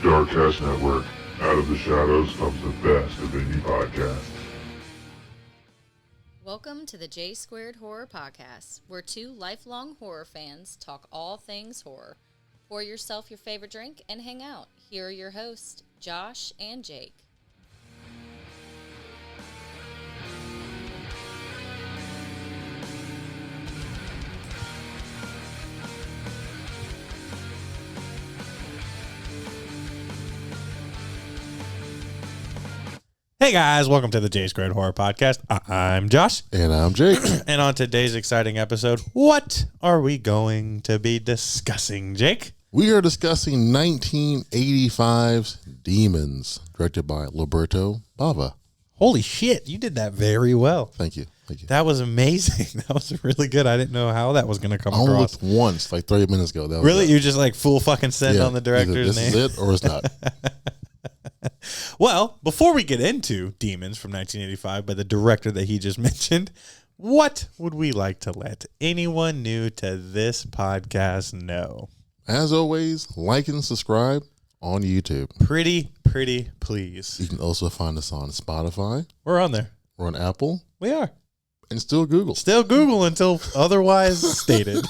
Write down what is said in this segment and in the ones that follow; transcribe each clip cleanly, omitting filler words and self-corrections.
Darkcast Network. Out of the shadows comes the best of indie podcasts. Welcome to the J Squared Horror Podcast, where two lifelong horror fans talk all things horror. Pour yourself your favorite drink and hang out. Here are your hosts, Josh and Jake. Hey guys, welcome to the J Squared Horror Podcast. I'm Josh. And I'm Jake. And on today's exciting episode, what are we going to be discussing, Jake? We are discussing 1985's Demons, directed by Roberto Bava. Holy shit, you did that very well. Thank you. Thank you. That was amazing. That was really good. I didn't know how that was going to come I only across. looked once, like 30 minutes ago. That was Really? it. You just like full fucking send on the director's this name? is it or it's not. Well, before we get into Demons from 1985 by the director that he just mentioned, what would we like to let anyone new to this podcast know? As always, like and subscribe on YouTube. Pretty please. You can also find us on Spotify. We're on there. We're on Apple. We are. And still Google. Still Google until otherwise stated.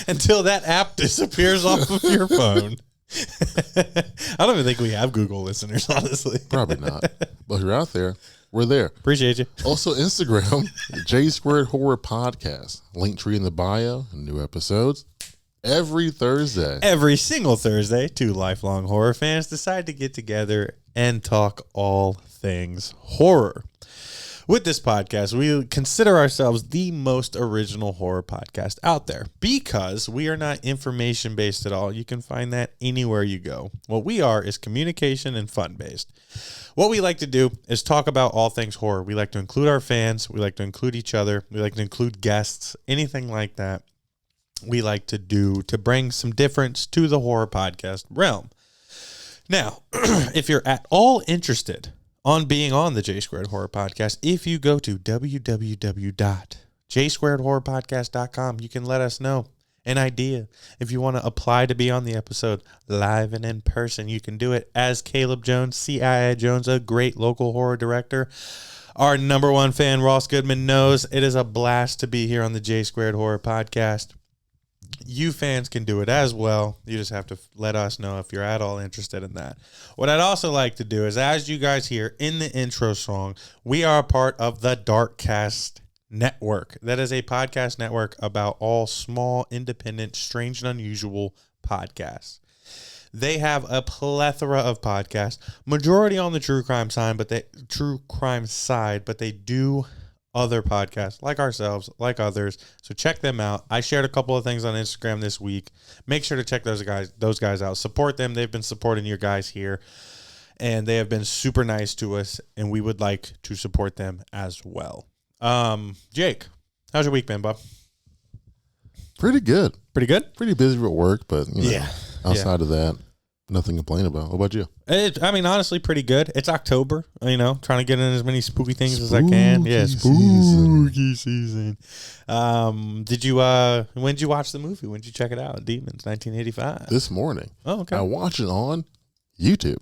Until that app disappears off of your phone. I don't even think we have Google listeners, honestly. Probably not. But if you're out there, we're there. Appreciate you. Also, Instagram, J Squared Horror Podcast. Link tree in the bio. New episodes every Thursday. Every single Thursday, two lifelong horror fans decide to get together and talk all things horror. With this podcast, we consider ourselves the most original horror podcast out there because we are not information-based at all. You can find that anywhere you go. What we are is communication and fun-based. What we like to do is talk about all things horror. We like to include our fans. We like to include each other. We like to include guests, anything like that. We like to do to bring some difference to the horror podcast realm. Now, if you're at all interested on being on the J Squared Horror Podcast, if you go to www.jsquaredhorrorpodcast.com, you can let us know an idea. If you want to apply to be on the episode live and in person, you can do it as Caleb Jones, C.I.A. Jones, a great local horror director. Our number one fan, Ross Goodman, knows it is a blast to be here on the J Squared Horror Podcast. You fans can do it as well. You just have to let us know if you're at all interested in that. What I'd also like to do is, as you guys hear in the intro song, we are a part of the Darkcast Network. That is a podcast network about all small, independent, strange and unusual podcasts. They have a plethora of podcasts, majority on the true crime side, but they do other podcasts like ourselves, like others. So check them out. I shared a couple of things on Instagram this week. Make sure to check those guys out. Support them. They've been supporting your guys here, and they have been super nice to us, and we would like to support them as well. Jake, how's your week been, bub? Pretty good. Pretty good? Pretty busy with work, but Yeah. outside of that, nothing to complain about. What about you? Honestly, pretty good. It's October, trying to get in as many spooky things as I can. Yeah, spooky season. When did you watch the movie? When did you check it out? Demons, 1985. This morning. Oh, okay. I watched it on YouTube.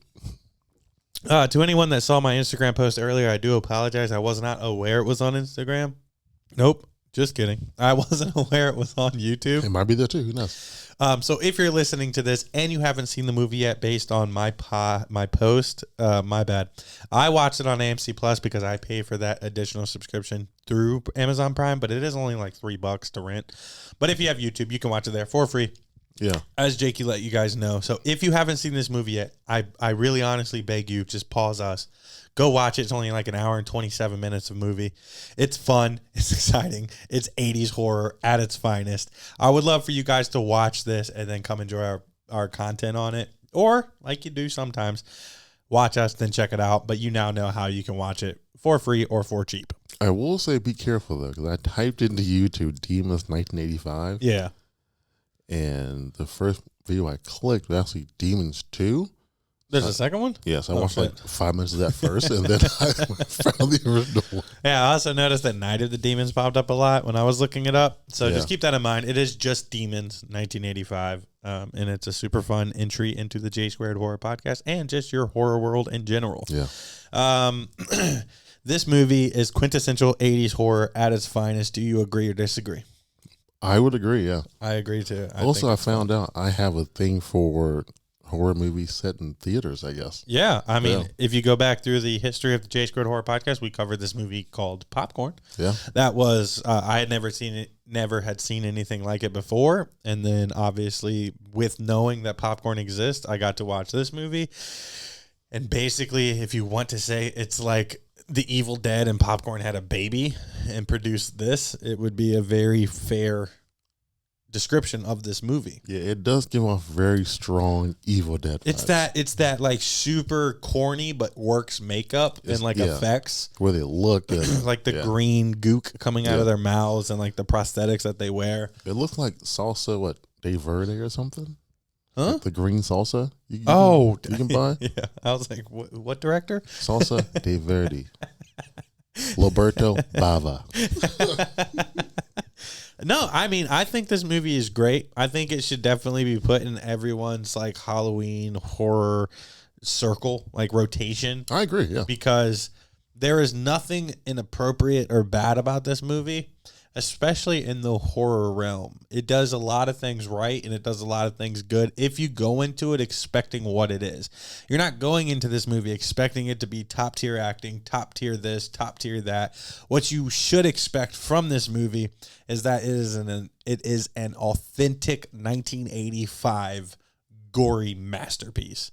To anyone that saw my Instagram post earlier, I do apologize. I was not aware it was on Instagram. Nope. Just kidding. I wasn't aware it was on YouTube. It might be there too. Who knows? So if you're listening to this and you haven't seen the movie yet based on my post, my bad. I watched it on AMC Plus because I pay for that additional subscription through Amazon Prime, but it is only like $3 to rent. But if you have YouTube, you can watch it there for free. Yeah. As Jakey let you guys know. So if you haven't seen this movie yet, I really honestly beg you, just pause us. Go watch it. It's only like an hour and 27 minutes of movie. It's fun. It's exciting. It's 80s horror at its finest. I would love for you guys to watch this and then come enjoy our content on it. Or, like you do sometimes, watch us, then check it out. But you now know how you can watch it for free or for cheap. I will say be careful, though, because I typed into YouTube Demons 1985. Yeah. And the first video I clicked was actually Demons 2. There's a second one? Yes, I Oh, watched shit. like 5 minutes of that first, and then I found the original one. Yeah, I also noticed that Night of the Demons popped up a lot when I was looking it up. So Yeah. just keep that in mind. It is just Demons, 1985, and it's a super fun entry into the J Squared Horror Podcast and just your horror world in general. Yeah. This movie is quintessential 80s horror at its finest. Do you agree or disagree? I would agree, yeah. I agree too. I found out I have a thing for horror movies set in theaters, I guess. Yeah, I mean, Yeah. if you go back through the history of the J Squared Horror Podcast, we covered this movie called Popcorn. Yeah. That was I had never seen it, never had seen anything like it before, and then obviously with knowing that Popcorn exists, I got to watch this movie. And basically, if you want to say it's like The Evil Dead and Popcorn had a baby and produced this, it would be a very fair description of this movie. Yeah, it does give off very strong Evil Dead vibes. It's that like super corny but works makeup and like yeah. effects. Where they look and Like the yeah. green gook coming out Yeah. of their mouths and like the prosthetics that they wear. It looks like salsa, what, De Verde or something? Huh? Like the green salsa you can buy? Yeah. I was like, what director? Salsa De Verde. Roberto Bava. No, I mean, I think this movie is great. I think it should definitely be put in everyone's like Halloween horror circle, like rotation, I agree, yeah. because there is nothing inappropriate or bad about this movie, especially in the horror realm. It does a lot of things right and it does a lot of things good if you go into it expecting what it is. You're not going into this movie expecting it to be top tier acting, top tier this, top tier that. What you should expect from this movie is that it is an authentic 1985 gory masterpiece.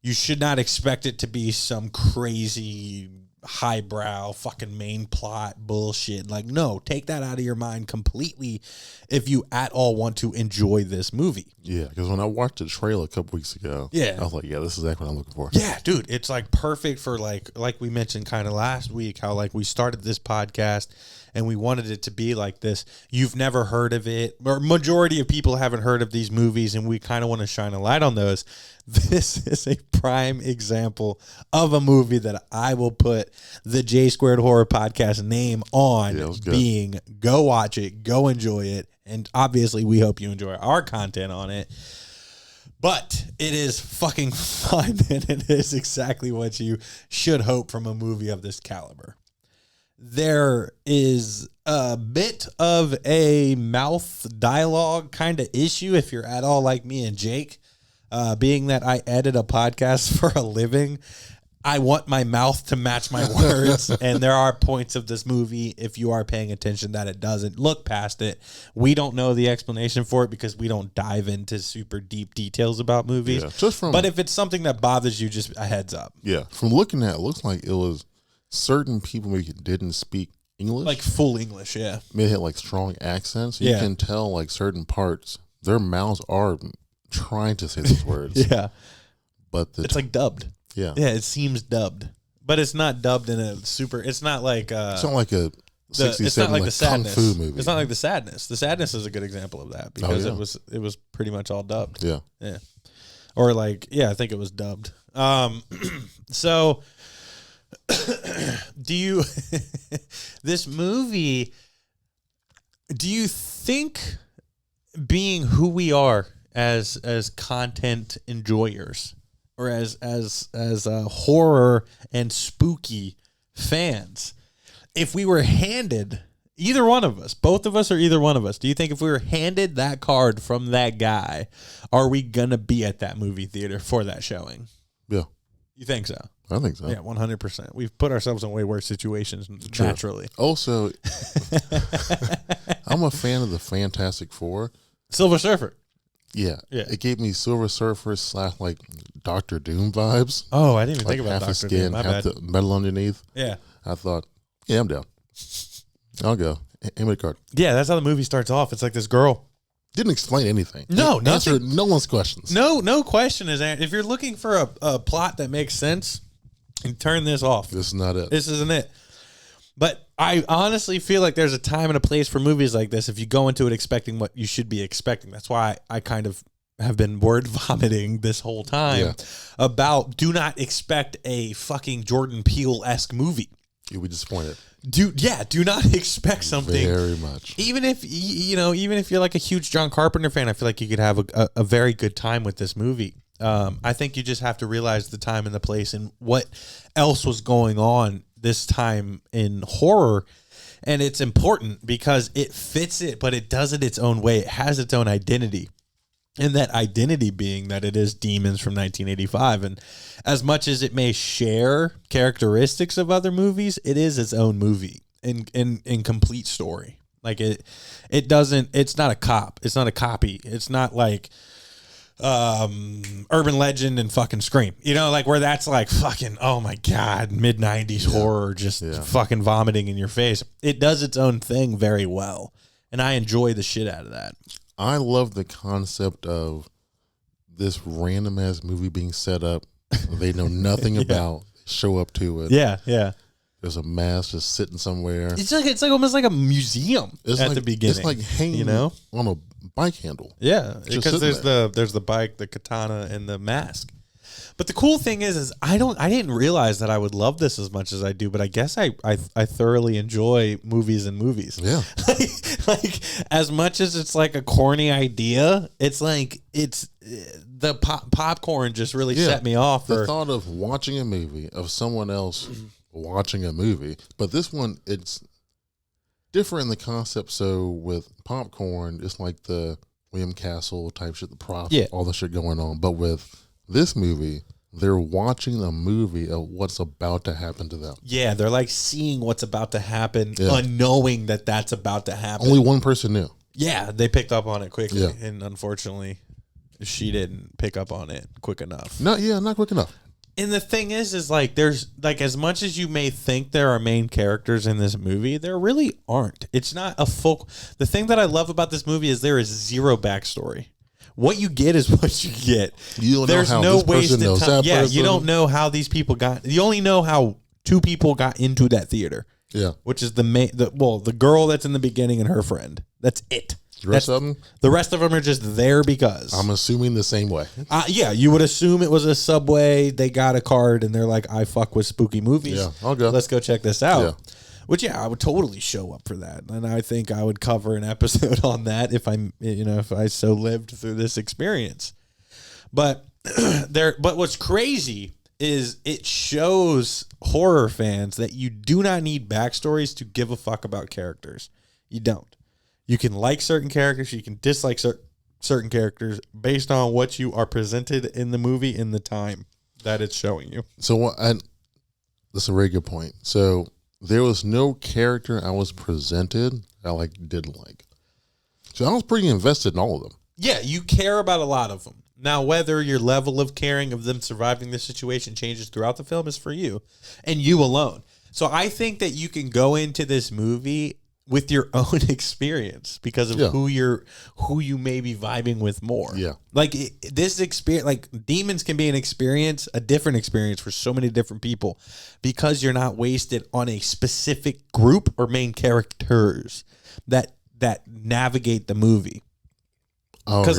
You should not expect it to be some crazy highbrow fucking main plot bullshit. Like, no, take that out of your mind completely if you at all want to enjoy this movie. Yeah, because when I watched the trailer a couple weeks ago, Yeah. I was like, yeah, this is exactly what I'm looking for. Yeah, dude, it's like perfect for like we mentioned kind of last week, how like we started this podcast and we wanted it to be like this. You've never heard of it, or majority of people haven't heard of these movies, and we kind of want to shine a light on those. This is a prime example of a movie that I will put the J Squared Horror Podcast name on, Yeah, it was good. being go watch it, go enjoy it, and obviously we hope you enjoy our content on it. But it is fucking fun, and it is exactly what you should hope from a movie of this caliber. There is a bit of a mouth dialogue kind of issue if you're at all like me and Jake. Being that I edit a podcast for a living, I want my mouth to match my words. And there are points of this movie, if you are paying attention, that it doesn't. Look past it. We don't know the explanation for it because we don't dive into super deep details about movies. Yeah, just from But if it's something that bothers you, just a heads up. yeah, from looking at it, looks like it was certain people maybe didn't speak English. Like full English, yeah. Maybe had like strong accents. Yeah. You can tell like certain parts, their mouths are trying to say those words. Yeah. But It's like dubbed. yeah. Yeah, it seems dubbed. But it's not dubbed in a super, it's not like It's not like a 67 it's not like the kung sadness. fu movie. It's not like the sadness. The sadness is a good example of that because yeah. it was pretty much all dubbed. Yeah. Yeah. Or like, yeah, I think it was dubbed. So do you this movie, do you think being who we are as content enjoyers or as horror and spooky fans, if we were handed, either one of us, both of us or either one of us, do you think if we were handed that card from that guy, are we gonna be at that movie theater for that showing? Yeah. You think so? I think so. Yeah, 100%. We've put ourselves in way worse situations naturally. Also, I'm a fan of the Fantastic Four. Silver Surfer. Yeah. Yeah. It gave me Silver Surfer / like Doctor Doom vibes. Oh, I didn't even Like think about half a Dr. skin, Doom. My half bad. the metal underneath. Yeah. I thought, yeah, I'm down. I'll go. Hand me the card. Yeah, that's how the movie starts off. It's like this girl. Didn't explain anything. No, Answered no one's questions. No question is, if you're looking for a plot that makes sense, you turn this off. This is not it. This isn't it. But I honestly feel like there's a time and a place for movies like this if you go into it expecting what you should be expecting. That's why I kind of have been word vomiting this whole time Yeah. about do not expect a fucking Jordan Peele-esque movie. You'll be disappointed. Do not expect something. Very much. Even if even if you're like a huge John Carpenter fan, I feel like you could have a very good time with this movie. I think you just have to realize the time and the place and what else was going on this time in horror. And it's important because it fits it, but it does it its own way. It has its own identity. And that identity being that it is Demons from 1985. And as much as it may share characteristics of other movies, it is its own movie in complete story. Like it's not a cop. It's not a copy. It's not like Urban Legend and fucking Scream. You know, like where that's like fucking, oh my God, mid-90s horror just fucking vomiting in your face. It does its own thing very well. And I enjoy the shit out of that. I love the concept of this random ass movie being set up. They know nothing about. Show up to it. Yeah, yeah. There's a mask just sitting somewhere. It's like almost like a museum It's at like, the beginning. It's like hanging on a bike handle. Yeah, Just because sitting there's the bike, the katana, and the mask. But the cool thing is I didn't realize that I would love this as much as I do. But I guess I thoroughly enjoy movies and movies. Yeah. like as much as it's like a corny idea, it's like it's the popcorn just really set me off. The thought of watching a movie of someone else watching a movie, but this one it's different in the concept. So with popcorn, it's like the William Castle type shit, the prop, all the shit going on. But with this movie, they're watching a movie of what's about to happen to them. Yeah, they're like seeing what's about to happen, unknowing that that's about to happen. Only one person knew. Yeah, they picked up on it quickly, Yeah. and unfortunately, she didn't pick up on it quick enough. Not quick enough. And the thing is like there's like as much as you may think there are main characters in this movie, there really aren't. It's not a full. The thing that I love about this movie is there is zero backstory. What you get is what you get. You don't There's know how no this person wasted knows time. that Yeah, person. you don't know how these people got. You only know how two people got into that theater. Yeah. Which is the girl that's in the beginning and her friend. That's it. The rest of them, The rest of them are just there because. I'm assuming the same way. Yeah, you would assume it was a Subway. They got a card and they're like, I fuck with spooky movies. Yeah, I'll go. Let's go check this out. Yeah. Which, I would totally show up for that. And I think I would cover an episode on that if I so lived through this experience. But but what's crazy is it shows horror fans that you do not need backstories to give a fuck about characters. You don't. You can like certain characters, you can dislike certain characters based on what you are presented in the movie in the time that it's showing you. So that's a very good point. So there was no character I was presented I didn't like. So I was pretty invested in all of them. Yeah, you care about a lot of them. Now, whether your level of caring of them surviving the situation changes throughout the film is for you and you alone. So I think that you can go into this movie with your own experience because of who you may be vibing with more. Yeah. Like this experience, like Demons can be a different experience for so many different people because you're not wasted on a specific group or main characters that navigate the movie. Because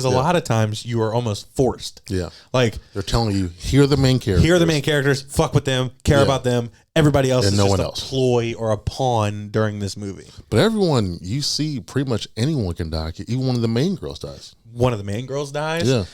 a lot of times you are almost forced. Yeah. Like they're telling you, here are the main characters. here are the main characters. Fuck with them. Care about them. Everybody else And is no just one a else. ploy or a pawn during this movie. But everyone, you see, pretty much anyone can die. Even one of the main girls dies. One of the main girls dies. Yeah.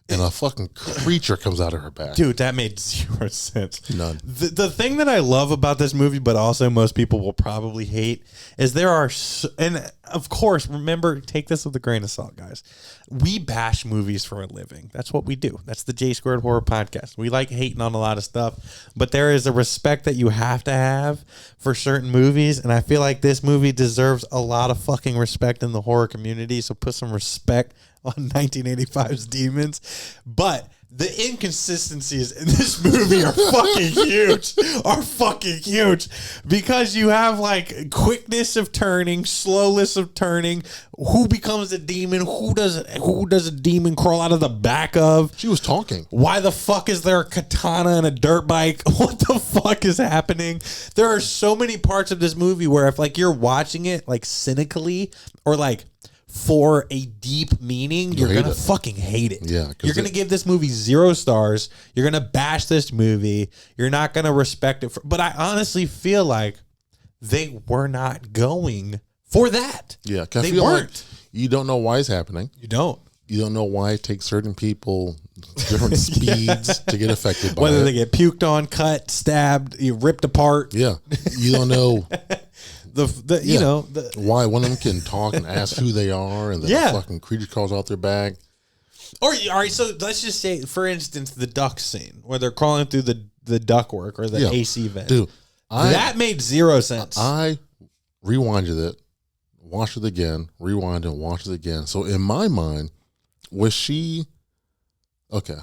And a fucking creature comes out of her back. Dude, that made zero sense. None. The thing that I love about this movie, but also most people will probably hate, is there are, and of course, remember, take this with a grain of salt, guys. We bash movies for a living. That's what we do. That's the J Squared Horror Podcast. We like hating on a lot of stuff, but there is a respect that you have to have for certain movies, and I feel like this movie deserves a lot of fucking respect in the horror community, so put some respect on 1985's Demons. But the inconsistencies in this movie are fucking huge because you have like quickness of turning, slowness of turning, who becomes a demon, who does a demon crawl out of the back of. She was talking. Why the fuck is there a katana and a dirt bike? What the fuck is happening? There are so many parts of this movie where if like you're watching it like cynically or like for a deep meaning, you're hate going to it. fucking hate it. Yeah, 'cause You're going to give this movie 0 stars. You're going to bash this movie. You're not going to respect it. But I honestly feel like they were not going for that. Yeah, 'cause I They feel weren't. like you don't know why it's happening. You don't. You don't know why it takes certain people different speeds to get affected by Whether it. they get puked on, cut, stabbed, you ripped apart. Yeah, you don't know The you Yeah. know the why one of them can talk and ask who they are, and then Yeah. a fucking creature crawls out their back. or all right. So let's just say, for instance, the duck scene where they're crawling through the ductwork or the Yeah. AC vent. Dude, That made 0 sense. I rewinded it, watched it again, rewind and watched it again. So in my mind, was she okay?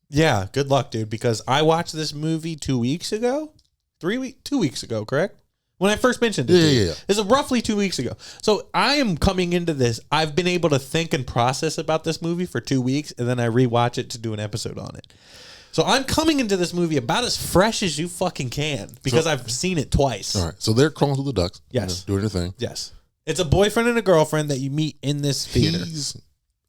Yeah, good luck, dude. Because I watched this movie 2 weeks ago, 2 weeks ago, correct? When I first mentioned it, to you. Yeah. It's roughly 2 weeks ago. So I am coming into this. I've been able to think and process about this movie for 2 weeks, and then I rewatch it to do an episode on it. So I'm coming into this movie about as fresh as you fucking can because I've seen it twice. All right, so they're crawling through the ducks. Yes. doing their thing. Yes, it's a boyfriend and a girlfriend that you meet in this theater. He's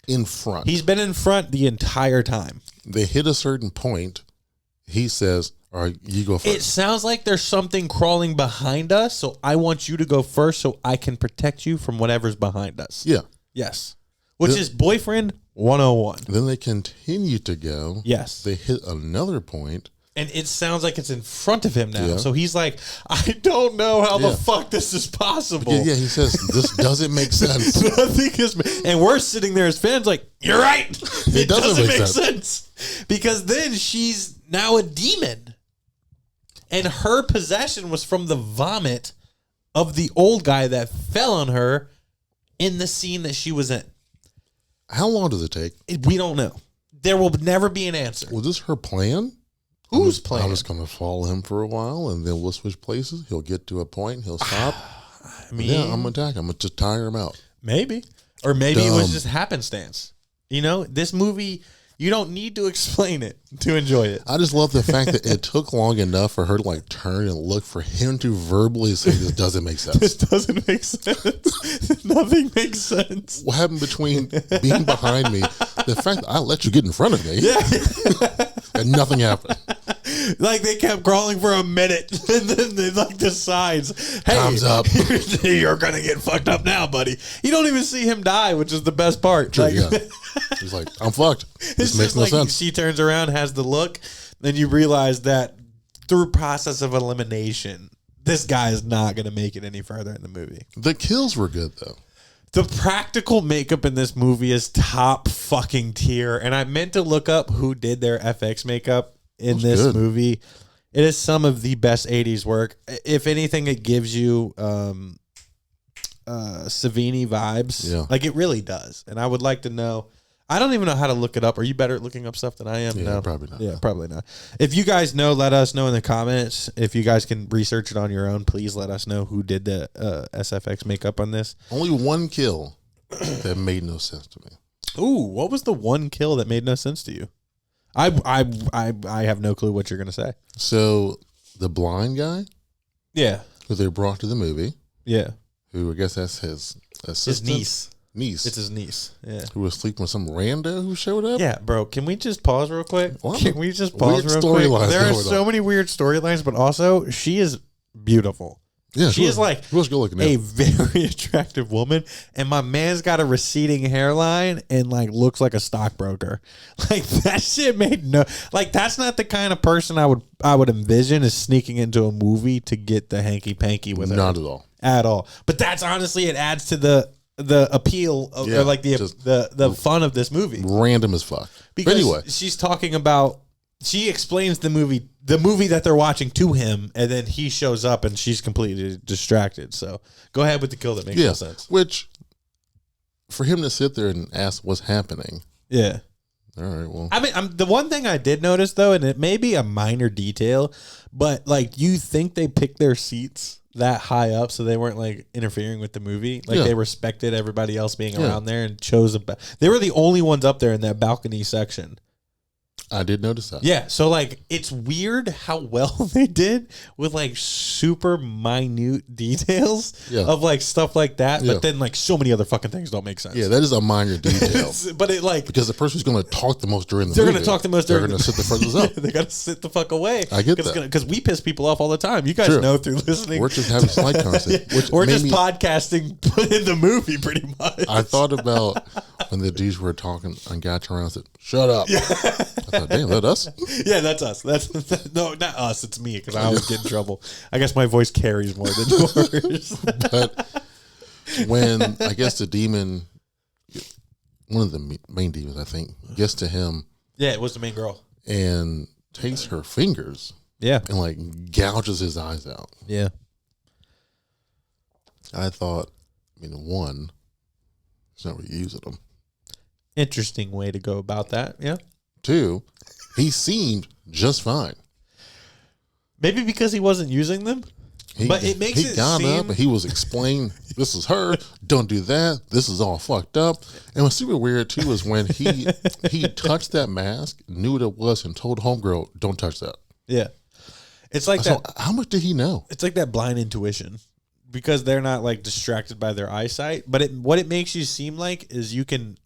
in front. He's been in front the entire time. They hit a certain point. He says, "All right, you go first." It sounds like there's something crawling behind us, so I want you to go first so I can protect you from whatever's behind us. Yeah. Yes. Which is boyfriend 101. Then they continue to go. Yes. They hit another point. And it sounds like it's in front of him now. Yeah. So he's like, I don't know how the Yeah. fuck this is possible. Yeah, he says, "This doesn't make sense." Nothing is, and we're sitting there as fans like, you're right. It doesn't make sense. Because then she's now a demon. And her possession was from the vomit of the old guy that fell on her in the scene that she was in. How long does it take? We don't know. There will never be an answer. Was this her plan? Whose I'm plan? just going to follow him for a while, and then we'll switch places. He'll get to a point. He'll stop. I mean, Yeah, I'm going to attack him. I'm going to just tire him out. maybe. Or maybe it was Dumb. just happenstance. You know, this movie, you don't need to explain it to enjoy it. I just love the fact that it took long enough for her to like turn and look for him to verbally say this doesn't make This sense. doesn't make sense. Nothing makes sense. What happened between being behind me, the fact that I let you get in front of me, and nothing happened. Like they kept crawling for a minute, and then they like decides, "Hey, Time's up. You're gonna get fucked up now, buddy." You don't even see him die, which is the best part. True, Like, yeah. He's like, I'm fucked. it's This makes just no like sense. she turns around, has the look, then you realize that through process of elimination, this guy is not gonna make it any further in the movie. The kills were good though. The practical makeup in this movie is top fucking tier. And I meant to look up who did their FX makeup in That's this good. movie. It is some of the best 80s work. If anything, it gives you Savini vibes. Yeah. Like it really does. And I would like to know. I don't even know how to look it up. Are you better at looking up stuff than I am? Yeah, No. probably not. Yeah, probably not. If you guys know, let us know in the comments. If you guys can research it on your own, please let us know who did the SFX makeup on this. Only one kill that made no sense to me. Ooh, what was the one kill that made no sense to you? I have no clue what you're gonna say. So the blind guy Yeah, who they brought to the movie, yeah. who I guess that's his His assistant, niece. niece, It's his niece. Yeah. who was sleeping with some rando who showed up. Yeah, bro. Can we just pause real quick? What? Can we just pause Weird real quick? storylines There are going so on. many weird storylines, but also she is beautiful. Yeah, She is like she was good looking. A very attractive woman, and my man's got a receding hairline and like looks like a stockbroker. Like that shit made no like that's not the kind of person I would envision as sneaking into a movie to get the hanky panky with her. Not at all. At all. But that's honestly it adds to the appeal of Yeah, or like just the fun of this movie. Random as fuck. Because But anyway, she's talking about she explains the movie that they're watching to him, and then he shows up and she's completely distracted. So go ahead with the kill that makes yeah, no sense. which for him to sit there and ask what's happening. Yeah. All right, well, I mean, the one thing I did notice though, and it may be a minor detail, but like you think they picked their seats that high up so they weren't like interfering with the movie. Like Yeah. they respected everybody else being Yeah. around there and chose they were the only ones up there in that balcony section. I did notice that. Yeah, so like it's weird how well they did with like super minute details of like stuff like that, but then like so many other fucking things don't make sense. Yeah, that is a minor detail. But it like because the person who's going to talk the most during the they're movie, going to talk the most. They're going to sit the furthest up. They got to sit the fuck away. I get that because we piss people off all the time. You guys True. know through listening. We're just having slight concept. Which We're made just me, podcasting in the movie pretty much. I thought about when the dudes were talking and got around and said, "Shut up." I thought, damn, that us? Yeah, that's us. That's no, not us. It's me because I always get in trouble. I guess my voice carries more than yours. But when I guess the demon, one of the main demons, I think, gets to him. Yeah, it was the main girl. And takes her fingers. Yeah. And like gouges his eyes out. Yeah. I thought, one, he's not really using them. Interesting way to go about that. Yeah. Two, he seemed just fine. Maybe because he wasn't using them. But it makes it got seem... up and he was explaining, this is her, don't do that, this is all fucked up. And what's super weird too is when he touched that mask, knew what it was, and told homegirl, don't touch that. Yeah. It's like so that. How much did he know? It's like that blind intuition because they're not like distracted by their eyesight. But what it makes you seem like is you can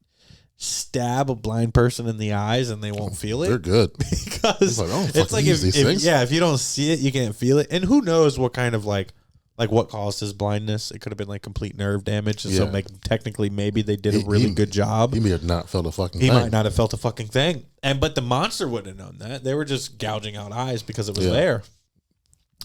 stab a blind person in the eyes and they won't feel it. They're good. Because it's like if you don't see it, you can't feel it. And who knows what kind of like what caused his blindness? It could have been like complete nerve damage. And so technically maybe they did a really good job. He may have not felt a fucking thing. He might not have felt a fucking thing. But the monster wouldn't have known that. They were just gouging out eyes because it was there.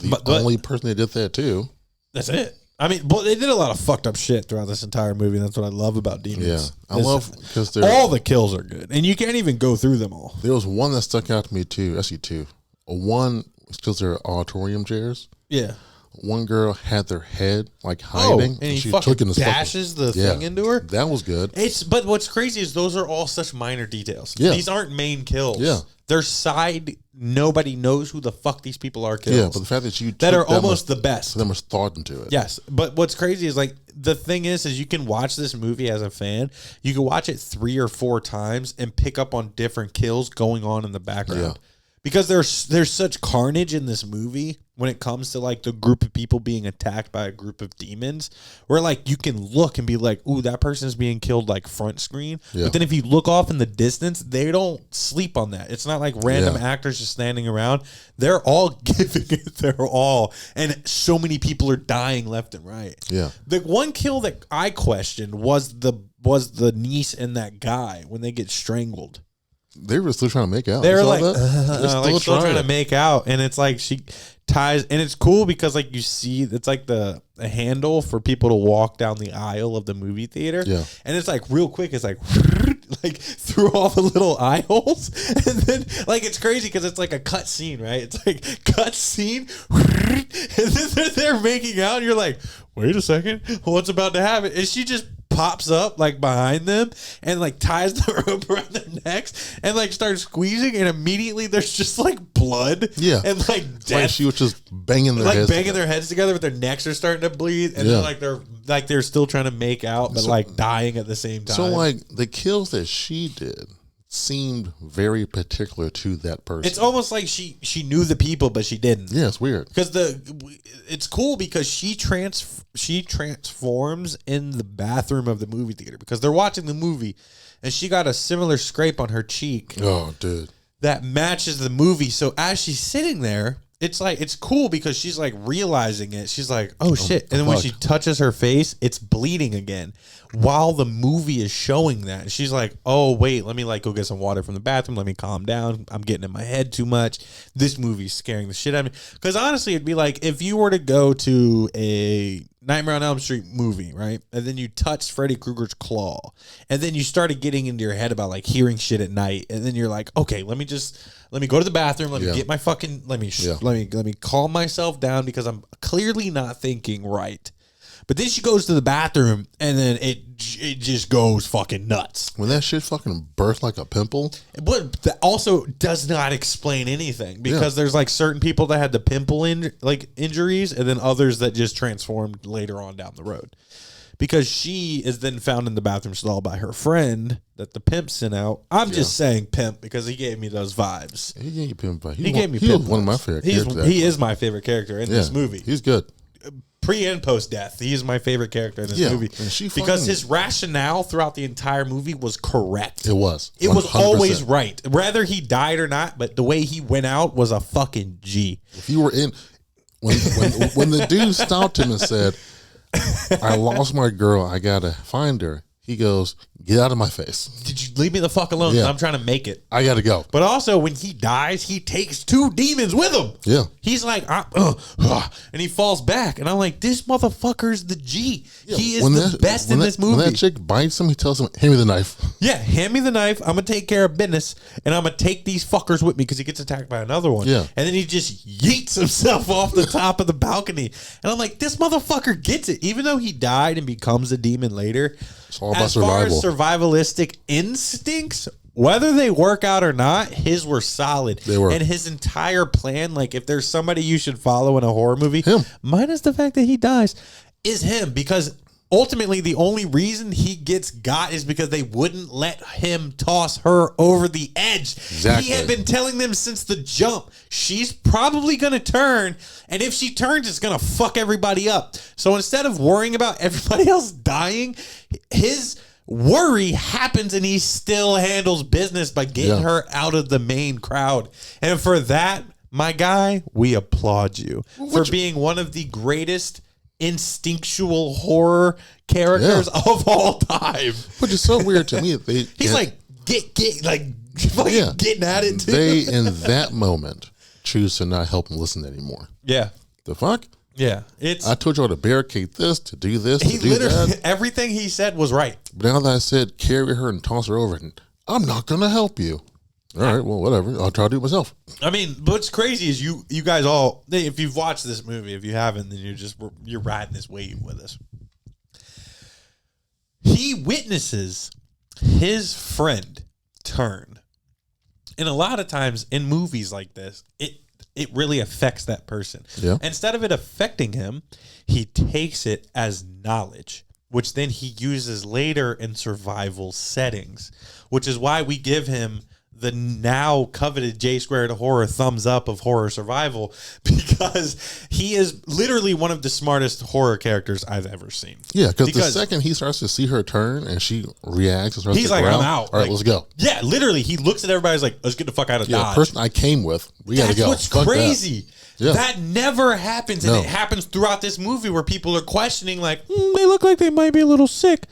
The only person that did that too. That's it. I mean, but they did a lot of fucked up shit throughout this entire movie. That's what I love about Demons. Yeah, I love because all the kills are good, and you can't even go through them all. There was one that stuck out to me too. Actually, two. One because they're auditorium chairs. Yeah. One girl had their head like hiding, and he she fucking took dashes the thing into her. That was good. But what's crazy is those are all such minor details. Yeah. These aren't main kills. Yeah. They're side. Nobody knows who the fuck these people are. Kills. Yeah, but the fact that you that are almost the best. That much thought into it. Yes, but what's crazy is like the thing is you can watch this movie as a fan. You can watch it 3 or 4 times and pick up on different kills going on in the background. Yeah. Because there's such carnage in this movie when it comes to like the group of people being attacked by a group of demons, where like you can look and be like, ooh, that person is being killed like front screen. Yeah. But then if you look off in the distance, they don't sleep on that. It's not like random actors just standing around. They're all giving it their all. And so many people are dying left and right. Yeah. The one kill that I questioned was the niece and that guy when they get strangled. They were still trying to make out. They were like, still trying to make out, and it's like she ties, and it's cool because like you see, it's like a handle for people to walk down the aisle of the movie theater. Yeah, and it's like real quick. It's like through all the little eye holes, and then like it's crazy because it's like a cut scene, right? It's like cut scene, and then they're making out, and you're like, wait a second, what's about to happen? And she just pops up like behind them and like ties the rope around their necks and like starts squeezing, and immediately there's just like blood and like death. Like she was just banging their heads together, but their necks are starting to bleed, and they're still trying to make out, but like dying at the same time. So like the kills that she did seemed very particular to that person. It's almost like she knew the people, but she didn't. Yeah, it's weird because it's cool because she transforms in the bathroom of the movie theater because they're watching the movie, and she got a similar scrape on her cheek. Oh, dude, that matches the movie. So as she's sitting there, it's like it's cool because she's like realizing it. She's like, oh shit. And then when she touches her face, it's bleeding again while the movie is showing that. And she's like, oh wait, let me like go get some water from the bathroom. Let me calm down. I'm getting in my head too much. This movie's scaring the shit out of me. Because honestly, it'd be like if you were to go to a Nightmare on Elm Street movie, right? And then you touched Freddy Krueger's claw. And then you started getting into your head about like hearing shit at night. And then you're like, okay, let me go to the bathroom. Let me get my fucking, let me calm myself down because I'm clearly not thinking right. But then she goes to the bathroom and then it just goes fucking nuts. When that shit fucking burst like a pimple. But that also does not explain anything because there's like certain people that had the pimple injuries and then others that just transformed later on down the road. because she is then found in the bathroom stall by her friend that the pimp sent out. I'm just saying pimp because he gave me those vibes. He gave you pimp. He gave me He pimp was one of my vibes. favorite He's- characters. He is my favorite character in this movie. He's good. Pre and post death, he is my favorite character in this movie and she because fucking- his rationale throughout the entire movie was correct. It was. It was 100%. always right, whether he died or not. But the way he went out was a fucking G. If you were in, when the dude stopped him and said, "I lost my girl. I gotta find her," he goes, "Get out of my face. Did you leave me the fuck alone? Yeah. I'm trying to make it. I gotta go." But also, when he dies, he takes 2 demons with him. Yeah. He's like, and he falls back, and I'm like, this motherfucker's the G. He is the best in this movie. When that chick bites him, he tells him, "Hand me the knife." Yeah, hand me the knife. I'm gonna take care of business, and I'm gonna take these fuckers with me because he gets attacked by another one. Yeah. and then he just yeets himself off the top of the balcony, and I'm like, this motherfucker gets it. Even though he died and becomes a demon later, It's all about as far as survival. survivalistic instincts, whether they work out or not, his were solid. They were. And his entire plan, like if there's somebody you should follow in a horror movie, Him. minus the fact that he dies, is him. Because ultimately the only reason he gets got is because they wouldn't let him toss her over the edge. Exactly. He had been telling them since the jump, she's probably going to turn, and if she turns, it's going to fuck everybody up. So instead of worrying about everybody else dying, his worry happens and he still handles business by getting her out of the main crowd. And for that, my guy, we applaud you for being one of the greatest instinctual horror characters of all time. Which is so weird to me. He's like fucking getting at it too. They in that moment choose to not help him listen anymore. Yeah. The fuck? Yeah. It's I told y'all to barricade this, to do this, he to do literally that. everything he said was right. But now that I said carry her and toss her over, and I'm not gonna help you. All right, well, whatever. I'll try to do it myself. I mean, what's crazy is you guys all, if you've watched this movie, if you haven't, then you're riding this wave with us. He witnesses his friend turn. And a lot of times in movies like this, it really affects that person. Yeah. Instead of it affecting him, he takes it as knowledge, which then he uses later in survival settings, which is why we give him the now coveted J Squared horror thumbs up of horror survival, because he is literally one of the smartest horror characters I've ever seen. Yeah, because the second he starts to see her turn and she reacts and starts He's to like, growl, I'm out. All right, Like, let's go. Yeah, literally, he looks at everybody, he's like, let's get the fuck out of Yeah, Dodge. the person I came with, we got to That's go. what's Fuck that. crazy. Yeah. That never happens, and No. it happens throughout this movie where people are questioning, like, they look like they might be a little sick.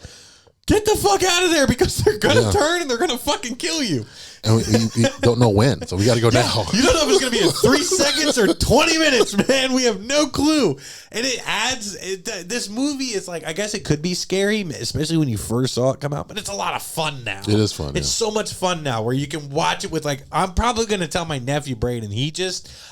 Get the fuck out of there, because they're gonna Yeah. turn and they're gonna fucking kill you. And we don't know when, so we got to go now. You don't know if it's going to be in 3 seconds or 20 minutes, man. We have no clue. And it adds, this movie is like, I guess it could be scary, especially when you first saw it come out, but it's a lot of fun now. It is fun, It's so much fun now where you can watch it with, like, I'm probably going to tell my nephew Braden.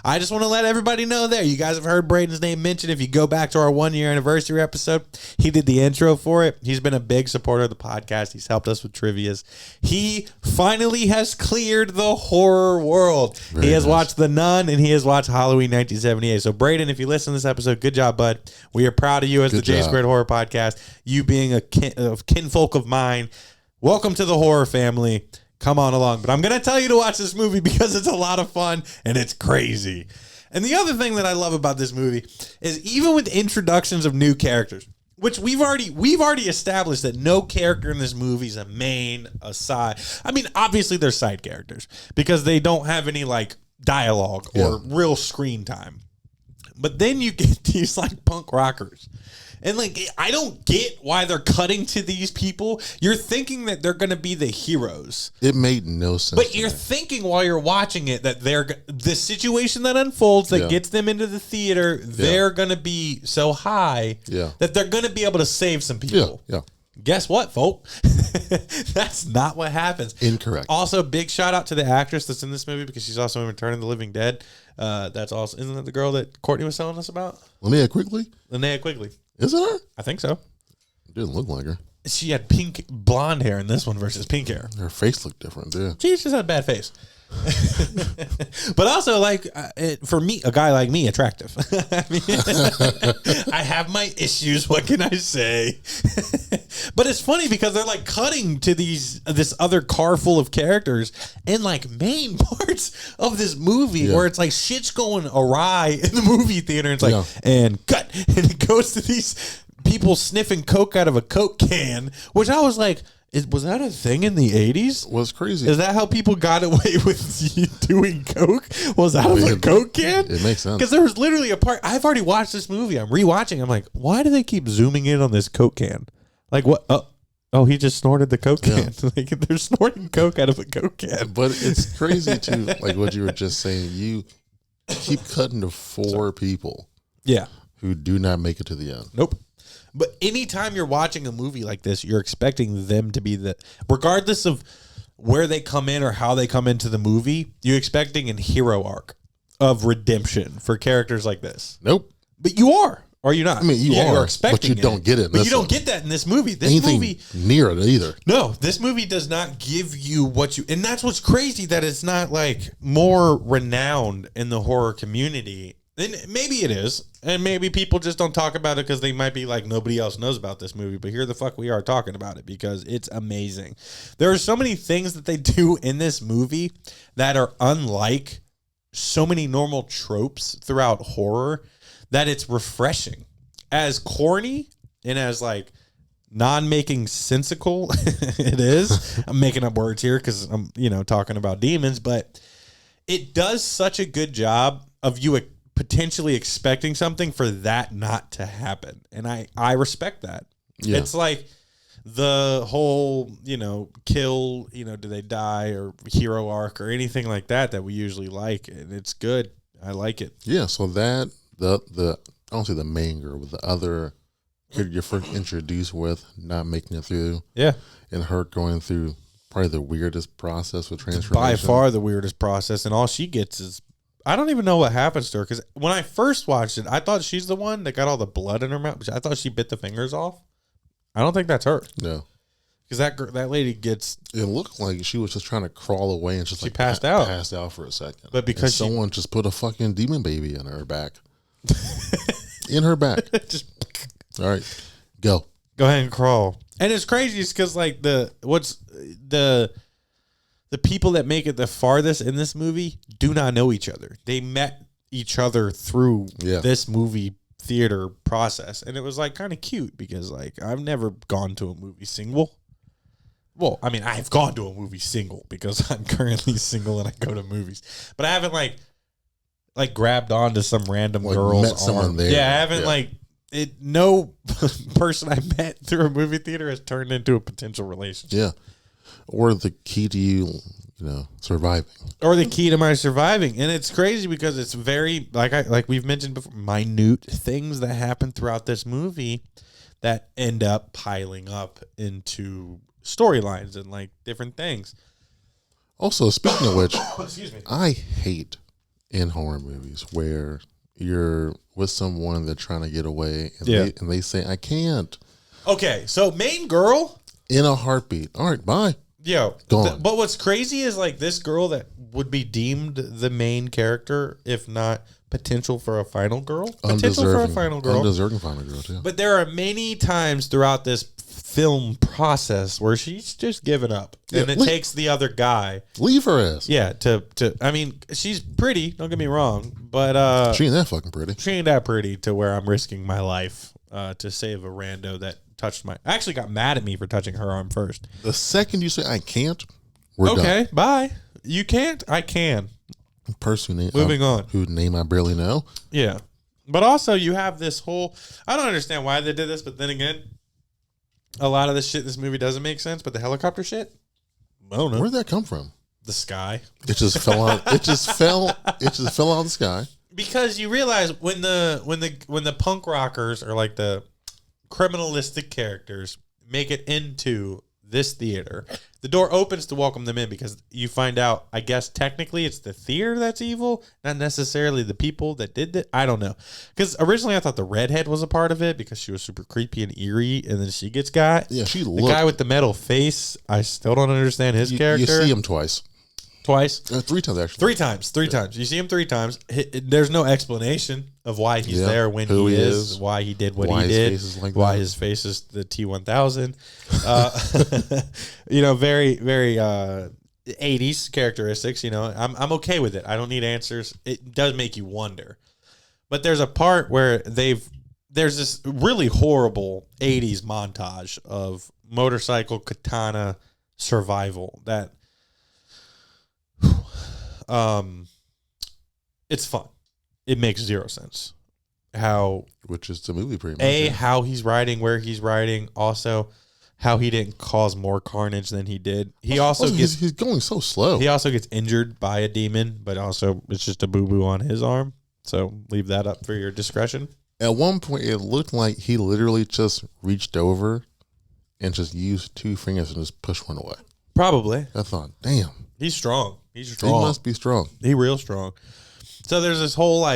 I just want to let everybody know there. You guys have heard Braden's name mentioned. If you go back to our 1-year anniversary episode, he did the intro for it. He's been a big supporter of the podcast. He's helped us with trivias. He finally has cleared the horror world. He has watched The Nun and he has watched Halloween 1978. So Braden, if you listen to this episode, good job, bud. We are proud of you as the J Squared Horror Podcast. You being a kinfolk of mine. Welcome to the horror family. Come on along. But I'm going to tell you to watch this movie because it's a lot of fun and it's crazy. And the other thing that I love about this movie is even with introductions of new characters, which we've already established that no character in this movie is a main, a side. I mean, obviously they're side characters because they don't have any like dialogue or real screen time. But then you get these like punk rockers. And like, I don't get why they're cutting to these people. You're thinking that they're going to be the heroes. It made no sense. But you're thinking while you're watching it that the situation that unfolds that gets them into the theater, they're going to be so high that they're going to be able to save some people. Yeah. Guess what, folk? That's not what happens. Incorrect. Also, big shout out to the actress that's in this movie because she's also in Return of the Living Dead. That's also, isn't that the girl that Courtney was telling us about? Linnea Quigley? Linnea Quigley. Is it her? I think so. It didn't look like her. She had blonde hair in this one versus pink hair. Her face looked different, yeah. She just had a bad face. But also, like, for me, a guy like me, attractive. I mean, I have my issues. What can I say? But it's funny because they're like cutting to this other car full of characters in like main parts of this movie where it's like shit's going awry in the movie theater. It's like, and cut. And it goes to these people sniffing coke out of a Coke can, which I was like, was that a thing in the 80s? What's crazy? Is that how people got away with doing coke? Was out of a Coke can? It makes sense. Because there was literally a part. I've already watched this movie. I'm rewatching. I'm like, why do they keep zooming in on this Coke can? Like, what? Oh, he just snorted the Coke can. Like, they're snorting coke out of a Coke can. But it's crazy too. Like what you were just saying. You keep cutting to 4 people. Yeah. Who do not make it to the end. Nope. But anytime you're watching a movie like this, you're expecting them to be regardless of where they come in or how they come into the movie, you're expecting a hero arc of redemption for characters like this. Nope. But you are. Or you not? I mean, you're expecting but you don't get it. But you don't get that in this movie. This movie near it either. No, this movie does not give you what you, and that's what's crazy, that it's not like more renowned in the horror community. And maybe it is, and maybe people just don't talk about it because they might be like, nobody else knows about this movie. But here the fuck we are talking about it because it's amazing. There are so many things that they do in this movie that are unlike so many normal tropes throughout horror, that it's refreshing. As corny and as like non-making sensical it is. I'm making up words here because I'm, talking about demons, but it does such a good job of you potentially expecting something for that not to happen. And I respect that. Yeah. It's like the whole, kill, do they die, or hero arc or anything like that we usually like. And it's good. I like it. Yeah. So that, I don't say the main girl, but the other kid you're first introduced with not making it through. Yeah. And her going through probably the weirdest process with transformation. By far the weirdest process. And all she gets is, I don't even know what happens to her. Because when I first watched it, I thought she's the one that got all the blood in her mouth. I thought she bit the fingers off. I don't think that's her. No. Because that lady gets... It looked like she was just trying to crawl away and just she passed out. Passed out for a second. But because someone just put a fucking demon baby in her back. In her back. Just all right, go ahead and crawl. And it's crazy because like the people that make it the farthest in this movie do not know each other. They met each other through this movie theater process, and it was like kind of cute because like I've never gone to a movie single. Well, I mean, I've gone to a movie single because I'm currently single and I go to movies, but I haven't like grabbed onto some random girl's met someone arm. there. Yeah, I haven't no person I met through a movie theater has turned into a potential relationship. Yeah. Or the key to you, surviving. Or the key to my surviving. And it's crazy because it's very, like we've mentioned before, minute things that happen throughout this movie that end up piling up into storylines and like different things. Also, speaking of which, excuse me, I hate in horror movies where you're with someone that's trying to get away and they say, I can't. Okay, so main girl. In a heartbeat. All right, bye. Yo, gone. But what's crazy is like this girl that would be deemed the main character, if not potential for a final girl. Potential for a final girl. Undeserving final girl, too. But there are many times throughout this film process where she's just given up. And it takes the other guy. Leave her ass. Yeah, I mean, she's pretty, don't get me wrong, but she ain't that fucking pretty. She ain't that pretty to where I'm risking my life to save a rando that touched actually got mad at me for touching her arm first. The second you say I can't, we're done. Okay, bye. You can't? I can. Person moving on. Whose name I barely know. Yeah. But also you have this whole, I don't understand why they did this, but then again, a lot of the shit in this movie doesn't make sense, but the helicopter shit, I don't know. Where'd that come from? The sky. It just fell out. It just fell out of the sky. Because you realize when the punk rockers or like the criminalistic characters make it into this theater, the door opens to welcome them in because you find out, I guess technically it's the theater that's evil, not necessarily the people that did that. I don't know. Because originally I thought the redhead was a part of it because she was super creepy and eerie, and then she gets got. Yeah, the guy with the metal face. I still don't understand his character. You see him twice. Twice? 3 times, actually. 3 times. 3 times. You see him 3 times. There's no explanation of why he's there, when who he he is, is, why he did what why he his did, face is like why that. his face is the T-1000. Very, very 80s characteristics. I'm okay with it. I don't need answers. It does make you wonder. But there's a part where there's this really horrible 80s montage of motorcycle katana survival that it's fun. It makes zero sense. Which is the movie pretty much. How he's riding, where he's riding, also how he didn't cause more carnage than he did. He also gets he's going so slow. He also gets injured by a demon, but also it's just a boo-boo on his arm. So leave that up for your discretion. At one point, it looked like he literally just reached over and just used 2 fingers and just pushed one away. Probably. I thought, damn. He's strong. He must be strong. He real strong. So there's this whole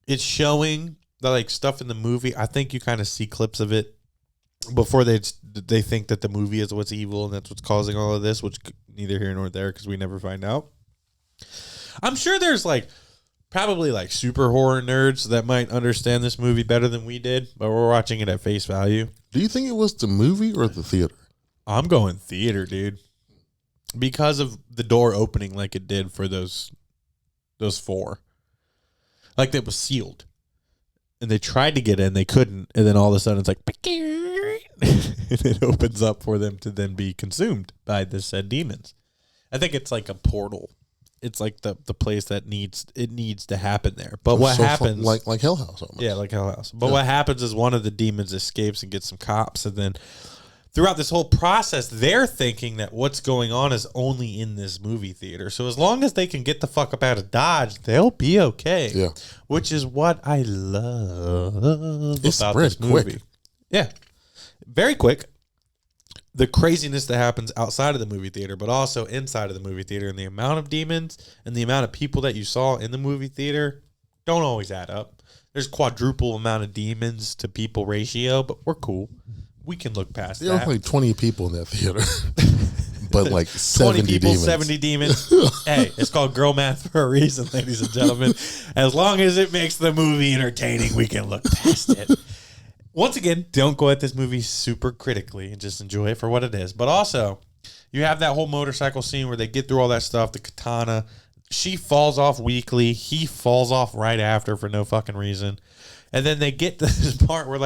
it's showing the stuff in the movie. I think you kind of see clips of it before they think that the movie is what's evil and that's what's causing all of this, which neither here nor there because we never find out. I'm sure there's probably super horror nerds that might understand this movie better than we did, but we're watching it at face value. Do you think it was the movie or the theater? I'm going theater, dude. Because of the door opening like it did for those 4. That was sealed. And they tried to get in, they couldn't, and then all of a sudden it's and it opens up for them to then be consumed by the said demons. I think it's like a portal. It's like the place that needs to happen there. But what happens, like Hell House almost. Yeah, like Hell House. But what happens is one of the demons escapes and gets some cops, and then throughout this whole process, they're thinking that what's going on is only in this movie theater. So as long as they can get the fuck up out of Dodge, they'll be okay. Yeah. Which is what I love It's about spread this movie. quick. Yeah. Very quick. The craziness that happens outside of the movie theater, but also inside of the movie theater, and the amount of demons and the amount of people that you saw in the movie theater don't always add up. There's quadruple amount of demons to people ratio, but we're cool. We can look past There that. were 20 people in that theater, but 20 70 people, demons. 70 demons. Hey, it's called girl math for a reason, ladies and gentlemen. As long as it makes the movie entertaining, we can look past it. Once again, don't go at this movie super critically and just enjoy it for what it is. But also, you have that whole motorcycle scene where they get through all that stuff, the katana. She falls off weakly. He falls off right after for no fucking reason. And then they get to this part where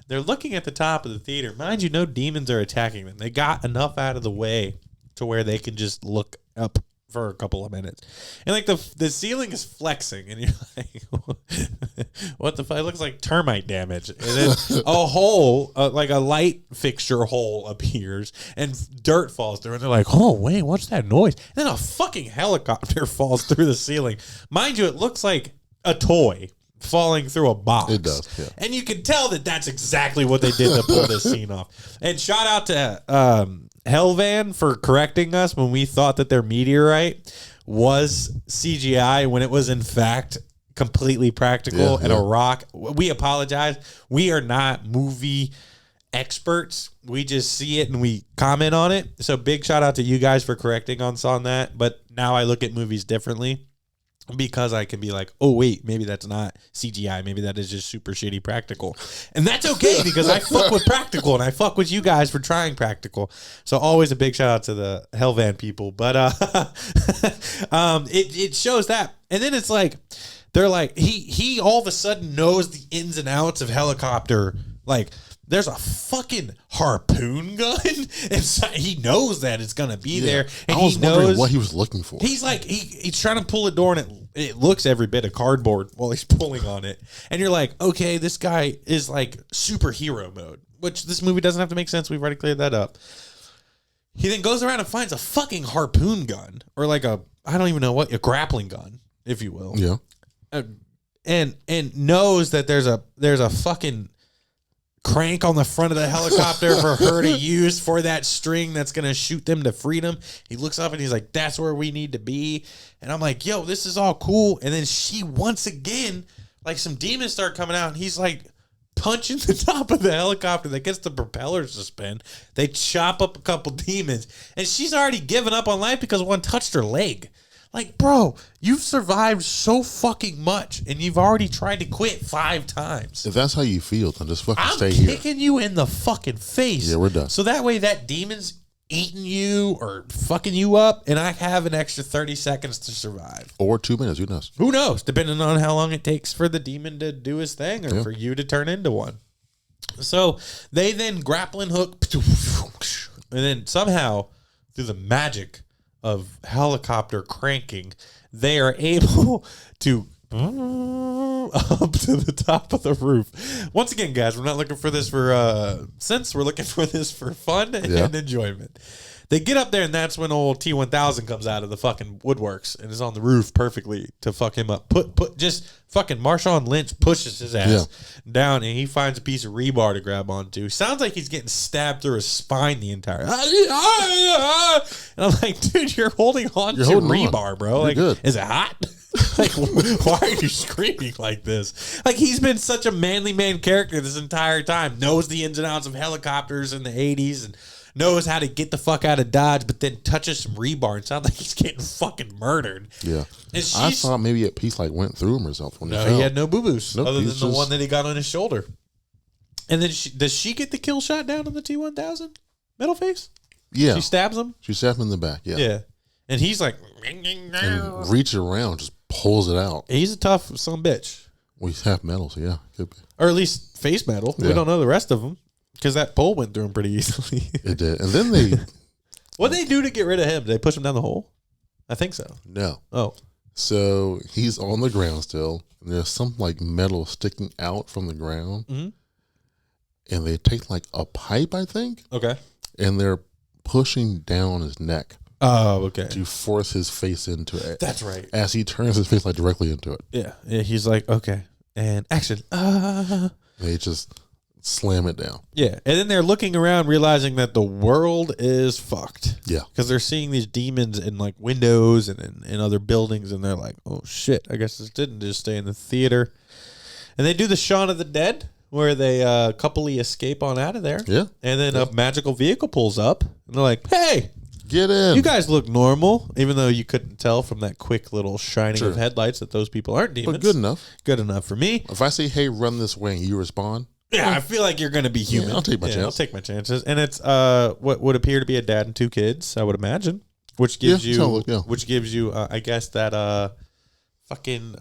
they're looking at the top of the theater. Mind you, no demons are attacking them. They got enough out of the way to where they can just look up for a couple of minutes. And the ceiling is flexing, and you're like, what the fuck? It looks like termite damage. And then a hole, like a light fixture hole appears, and dirt falls through, and they're like, oh, wait, what's that noise? And then a fucking helicopter falls through the ceiling. Mind you, it looks like a toy falling through a box. It does, yeah. And you can tell that that's exactly what they did to pull this scene off. And shout out to Hellvan for correcting us when we thought that their meteorite was CGI when it was in fact completely practical and a rock. We apologize. We are not movie experts. We just see it and we comment on it. So big shout out to you guys for correcting us on that. But now I look at movies differently, because I can be like, oh, wait, maybe that's not CGI. Maybe that is just super shitty practical. And that's okay because I fuck with practical and I fuck with you guys for trying practical. So always a big shout out to the Hellvan people. But it shows that. And then it's like, they're like, he all of a sudden knows the ins and outs of helicopter. Like, there's a fucking harpoon gun, and so he knows that it's gonna be there. And I was he wondering knows what he was looking for. He's like, he's trying to pull a door, and it looks every bit of cardboard while he's pulling on it. And you're like, okay, this guy is like superhero mode, which this movie doesn't have to make sense. We've already cleared that up. He then goes around and finds a fucking harpoon gun, or like I don't even know what, a grappling gun, if you will. Yeah. And knows that there's a fucking crank on the front of the helicopter for her to use for that string that's going to shoot them to freedom. He looks up and he's like, that's where we need to be. And I'm like, yo, this is all cool. And then she, once again, like some demons start coming out and he's like punching the top of the helicopter that gets the propellers to spin. They chop up a couple demons, and she's already given up on life because one touched her leg. Like, bro, you've survived so fucking much, and you've already tried to quit 5 times. If that's how you feel, then just fucking I'm stay here. kicking you in the fucking face. Yeah, we're done. So that way that demon's eating you or fucking you up, and I have an extra 30 seconds to survive. Or 2 minutes, who knows? Who knows? Depending on how long it takes for the demon to do his thing or Yeah. for you to turn into one. So they then grappling hook, and then somehow through the magic of helicopter cranking, they are able to up to the top of the roof. Once again, guys, we're not looking for this for sense. We're looking for this for fun and enjoyment. They get up there, and that's when old T-1000 comes out of the fucking woodworks and is on the roof perfectly to fuck him up. Just fucking Marshawn Lynch pushes his ass down, and he finds a piece of rebar to grab onto. Sounds like he's getting stabbed through his spine the entire. And I'm like, dude, you're holding on to rebar, bro. You're like, good. is it hot? Like, why are you screaming like this? Like, he's been such a manly man character this entire time. Knows the ins and outs of helicopters in the 80s and knows how to get the fuck out of Dodge, but then touches some rebar and sounds like he's getting fucking murdered. Yeah. And I thought maybe a piece like went through him herself when no, he fell. he had no boo-boos Nope, other than he's the just- one that he got on his shoulder. And then does she get the kill shot down on the T-1000? Metal face? Yeah. She stabs him? She stabbed him in the back, yeah. Yeah. And he's like... And reaches around, just pulls it out. He's a tough son of a bitch. Well, he's half metal, so yeah, could be. Or at least face metal. We Yeah. don't know the rest of them. Because that pole went through him pretty easily. It did. And then they... What'd they do to get rid of him? Did they push him down the hole? I think so. No. Oh. So he's on the ground still, and there's some like metal sticking out from the ground. Mhm. And they take like a pipe, I think, Okay. and they're pushing down his neck Oh, okay. to force his face into it. That's right. As he turns his face like directly into it. Yeah. He's like, okay. And action. They just slam it down. Yeah. And then they're looking around, realizing that the world is fucked. Yeah. Because they're seeing these demons in like windows and in other buildings, and they're like, oh shit, I guess this didn't just stay in the theater. And they do the Shaun of the Dead, where they couplely escape on out of there. Yeah. And then a magical vehicle pulls up, and they're like, hey, Get in. you guys look normal, even though you couldn't tell from that quick little shining Sure. of headlights that those people aren't demons. But good enough. Good enough for me. If I say, hey, run this way, and you respond, Yeah, I feel like you're going to be human. I'll take my chance. I'll take my chances. And it's what would appear to be a dad and 2 kids, I would imagine, which gives Yeah, totally, yeah. which gives you, I guess that fucking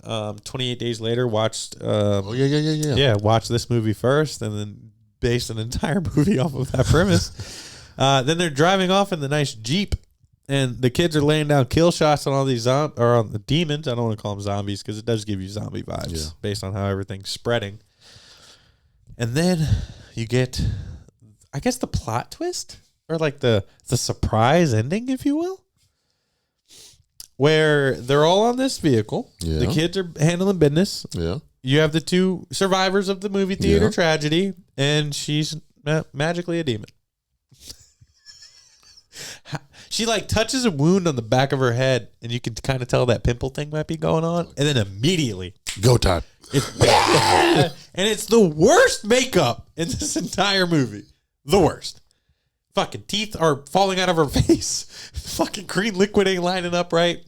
28 Days Later watched. oh, yeah. Yeah, watch this movie first, and then based an entire movie off of that premise. Then they're driving off in the nice Jeep, and the kids are laying down kill shots on all these or on the demons. I don't want to call them zombies because it does give you zombie vibes Yeah. based on how everything's spreading. And then you get, I guess, the plot twist or like the surprise ending, if you will, where they're all on this vehicle. Yeah. The kids are handling business. Yeah. You have the 2 survivors of the movie theater Yeah. tragedy, and she's magically a demon. She like touches a wound on the back of her head, and you can kind of tell that pimple thing might be going on, and then immediately Go time. it's and it's the worst makeup in this entire movie. The worst. Fucking teeth are falling out of her face. Fucking green liquid ain't lining up right.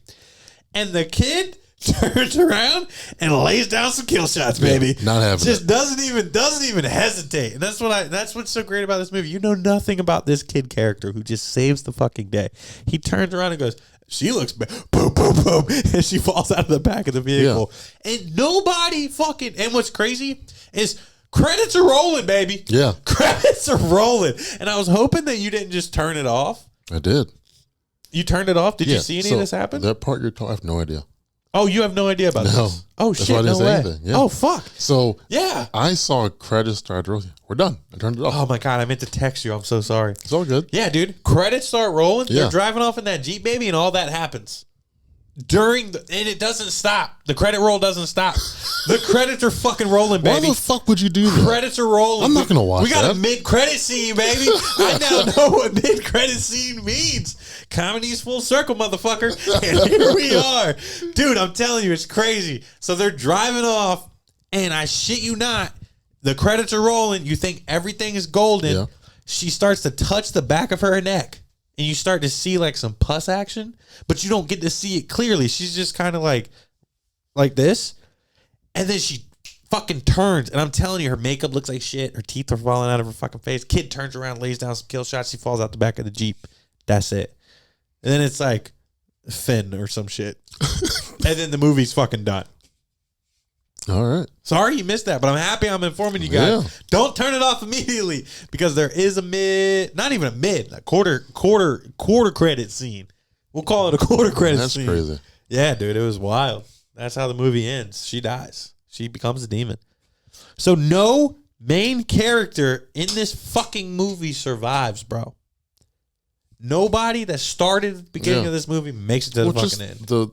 And the kid turns around and lays down some kill shots, baby. not having Just it. doesn't even hesitate. And that's what's so great about this movie. You know nothing about this kid character who just saves the fucking day. He turns around and goes, she looks bad. Boom, boom, boom. And she falls out of the back of the vehicle. And nobody fucking, and what's crazy is credits are rolling, baby. Yeah. Credits are rolling. And I was hoping that you didn't just turn it off. I did. You turned it off? Did you Yeah, see any so of this happen? That part you're talking, I have no idea. Oh, you have no idea about No. this? Oh, That's shit, why I no didn't say way. anything. Yeah. Oh, fuck. So Yeah. I saw credits start rolling. We're done. I turned it off. Oh, my God. I meant to text you. I'm so sorry. It's all good. Yeah, dude. Credits start rolling. Yeah. They're driving off in that Jeep, baby, and all that happens. And it doesn't stop. The credit roll doesn't stop. The credits are fucking rolling, Why baby. the fuck would you do that? Credits are rolling. I'm not gonna watch We got a that. mid-credit scene, baby. I now know what mid-credit scene means. Comedy's full circle, motherfucker. And here we are. Dude, I'm telling you, it's crazy. So they're driving off, and I shit you not, The credits are rolling. You think everything is golden. Yeah. She starts to touch the back of her neck, and you start to see like some pus action, but you don't get to see it clearly. She's just kind of like this, and then she fucking turns, and I'm telling you, her makeup looks like shit. Her teeth are falling out of her fucking face. Kid turns around, lays down some kill shots. She falls out the back of the Jeep. That's it. And then it's like Finn or some shit, and then the movie's fucking done. All right. Sorry you missed that, but I'm happy I'm informing you guys. Yeah. Don't turn it off immediately because there is a quarter credit scene. We'll call it a quarter credit scene. That's crazy. Yeah, dude, it was wild. That's how the movie ends. She dies. She becomes a demon. So no main character in this fucking movie survives, bro. Nobody that started at the beginning of this movie makes it to the fucking end.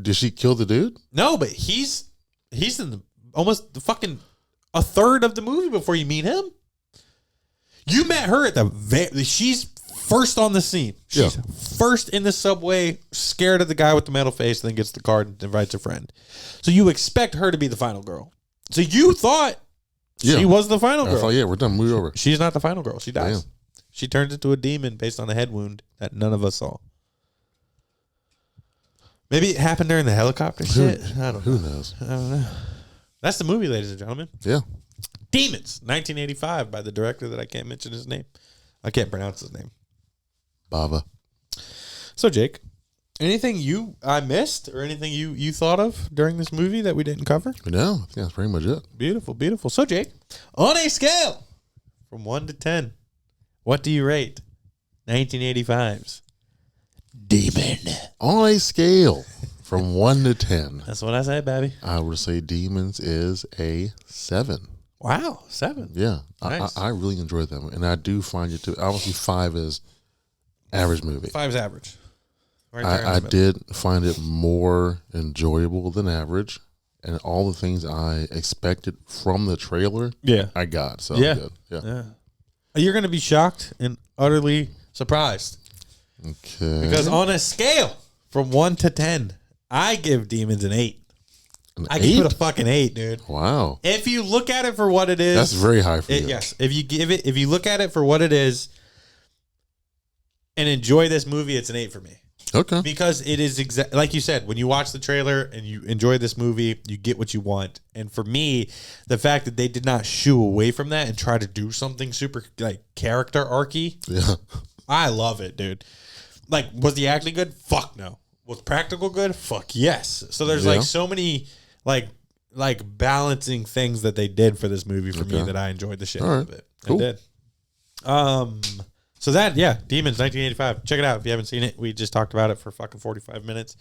Did she kill the dude? No, but he's in almost the fucking a third of the movie before you meet him. You met her at she's first on the scene. She's first in the subway, scared of the guy with the metal face, then gets the card and invites a friend. So you expect her to be the final girl. So you thought she was the final girl. I thought, we're done. Move over. She's not the final girl. She dies. Damn. She turns into a demon based on a head wound that none of us saw. Maybe it happened during the helicopter shit. I don't know. Who knows? I don't know. That's the movie, ladies and gentlemen. Yeah. Demons, 1985, by the director that I can't mention his name. I can't pronounce his name. Baba. So, Jake, anything I missed or anything you thought of during this movie that we didn't cover? No, I think that's pretty much it. Beautiful, beautiful. So, Jake, on a scale from 1 to 10, what do you rate 1985's Demon? On a scale from 1 to 10, That's what I say, baby. I would say Demons is a 7. Wow, 7. Yeah. Nice. I really enjoyed them. And I do find it obviously 5 is average movie. 5's average. Right there in the I middle. did find it more enjoyable than average. And all the things I expected from the trailer, I got. So Yeah. good. Yeah. You're going to be shocked and utterly surprised. Okay. Because on a scale from 1 to 10, I give Demons an 8. I give it a fucking 8, dude. Wow. If you look at it for what it is, That's very high for you. Yes. If you look at it for what it is and enjoy this movie, it's an 8 for me. Okay. Because it is like you said, when you watch the trailer and you enjoy this movie, you get what you want. And for me, the fact that they did not shoo away from that and try to do something super like character arcy, Yeah. I love it, dude. Like, was the acting good? Fuck no. Was practical good? Fuck yes. So there's like so many like balancing things that they did for this movie for me that I enjoyed the shit out of it. Cool. I did. So that, Demons 1985. Check it out if you haven't seen it. We just talked about it for fucking 45 minutes.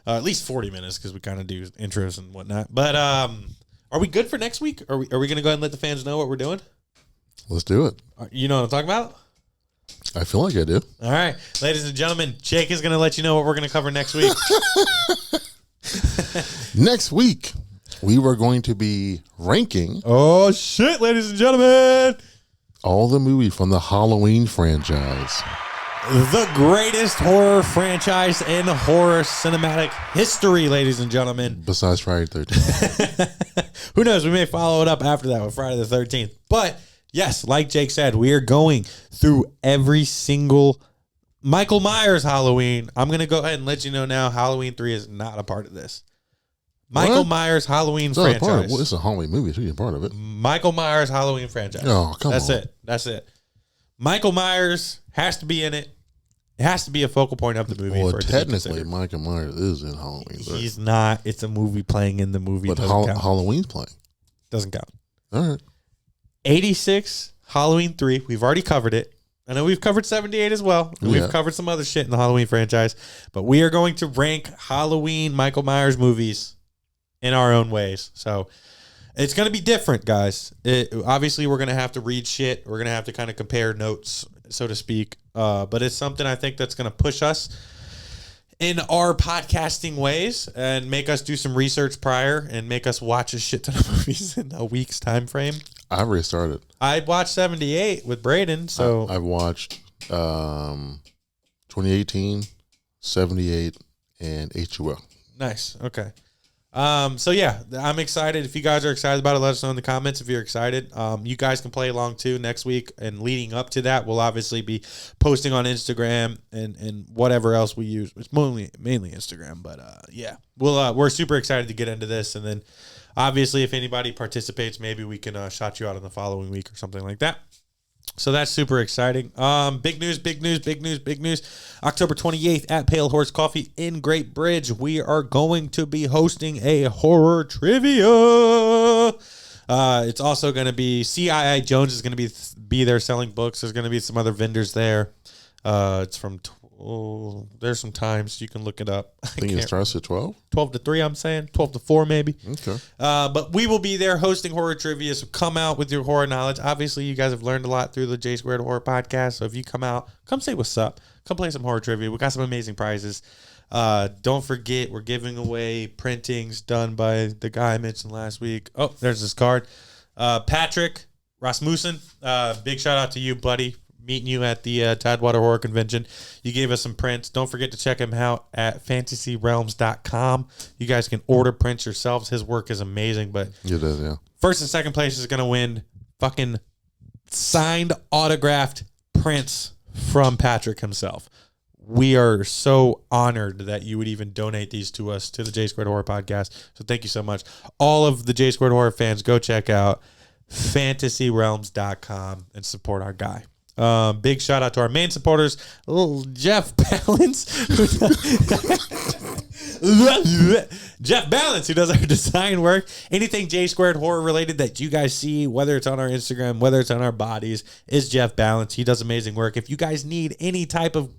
At least 40 minutes because we kind of do intros and whatnot. But are we good for next week? Are we going to go ahead and let the fans know what we're doing? Let's do it. You know what I'm talking about? I feel like I do. All right. Ladies and gentlemen, Jake is going to let you know what we're going to cover next week. Next week, we were going to be ranking Oh, shit, ladies and gentlemen. all the movies from the Halloween franchise. The greatest horror franchise in horror cinematic history, ladies and gentlemen. Besides Friday the 13th. Who knows? We may follow it up after that with Friday the 13th. But yes, like Jake said, we are going through every single Michael Myers Halloween. I'm going to go ahead and let you know now, Halloween 3 is not a part of this. Michael What? Myers Halloween It's not a part of franchise. well, it's a Halloween movie. It's really a part of it. Michael Myers Halloween franchise. Oh, come That's on. it. That's it. Michael Myers has to be in it. It has to be a focal point of the movie. Well, for it to be technically, considered. Michael Myers is in Halloween. He's not. It's a movie playing in the movie. But Doesn't count. Halloween's playing. Doesn't count. All right. 86, Halloween 3. We've already covered it. I know we've covered 78 as well. And Yeah. We've covered some other shit in the Halloween franchise. But we are going to rank Halloween Michael Myers movies in our own ways. So it's going to be different, guys. Obviously, we're going to have to read shit. We're going to have to kind of compare notes, so to speak. But it's something I think that's going to push us in our podcasting ways and make us do some research prior and make us watch a shit ton of movies in a week's time frame. I've already started. I watched 78 with Braden, so I watched 2018, 78, and H2O. nice. Okay. So yeah, I'm excited. If you guys are excited about it, let us know in the comments if you're excited. You guys can play along too next week, and leading up to that, we'll obviously be posting on Instagram and whatever else we use. It's mainly Instagram, but yeah, we're super excited to get into this, and then obviously if anybody participates, maybe we can shout you out in the following week or something like that. So that's super exciting. Big news. October 28th at Pale Horse Coffee in Great Bridge, we are going to be hosting a horror trivia. It's also going to be CII Jones is going to be there selling books. There's going to be some other vendors there. It's from there's some times you can look it up. I think it starts at 12? 12 to 3, I'm saying. 12 to 4, maybe. Okay. But we will be there hosting horror trivia, so come out with your horror knowledge. Obviously, you guys have learned a lot through the J Squared Horror Podcast, so if you come out, come say what's up. Come play some horror trivia. We got some amazing prizes. Don't forget, we're giving away printings done by the guy I mentioned last week. Oh, there's this card. Patrick Rasmussen, big shout out to you, buddy. Meeting you at the Tidewater Horror Convention. You gave us some prints. Don't forget to check him out at fantasyrealms.com. You guys can order prints yourselves. His work is amazing. But It is, yeah. first and second place is going to win fucking signed, autographed prints from Patrick himself. We are so honored that you would even donate these to us, to the J Squared Horror Podcast. So thank you so much. All of the J Squared Horror fans, go check out fantasyrealms.com and support our guy. Big shout out to our main supporters, little Jeff Balance. Jeff Balance, who does our design work. Anything J Squared Horror related that you guys see, whether it's on our Instagram, whether it's on our bodies, is Jeff Balance. He does amazing work. If you guys need any type of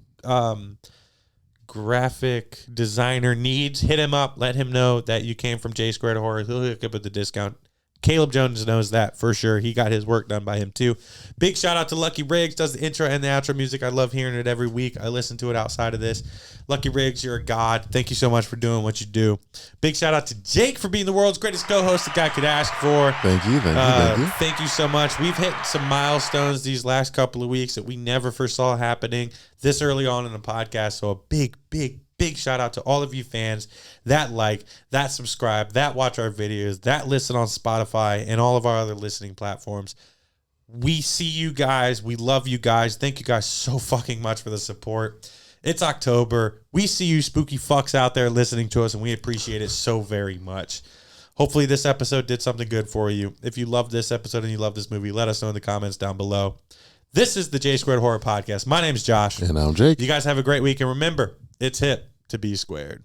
graphic designer needs, hit him up. Let him know that you came from J Squared Horror. He'll hook up with the discount. Caleb Jones knows that for sure. He got his work done by him too. Big shout out to Lucky Riggs, does the intro and the outro music. I love hearing it every week. I listen to it outside of this. Lucky Riggs, you're a god. Thank you so much for doing what you do. Big shout out to Jake for being the world's greatest co-host the guy could ask for. Thank you. Thank you so much. We've hit some milestones these last couple of weeks that we never foresaw happening this early on in the podcast. So a big shout out to all of you fans that like, that subscribe, that watch our videos, that listen on Spotify and all of our other listening platforms. We see you guys. We love you guys. Thank you guys so fucking much for the support. It's October. We see you spooky fucks out there listening to us, and we appreciate it so very much. Hopefully this episode did something good for you. If you love this episode and you love this movie, let us know in the comments down below. This is the J Squared Horror Podcast. My name's Josh. And I'm Jake. You guys have a great week, and remember, it's hip to be squared.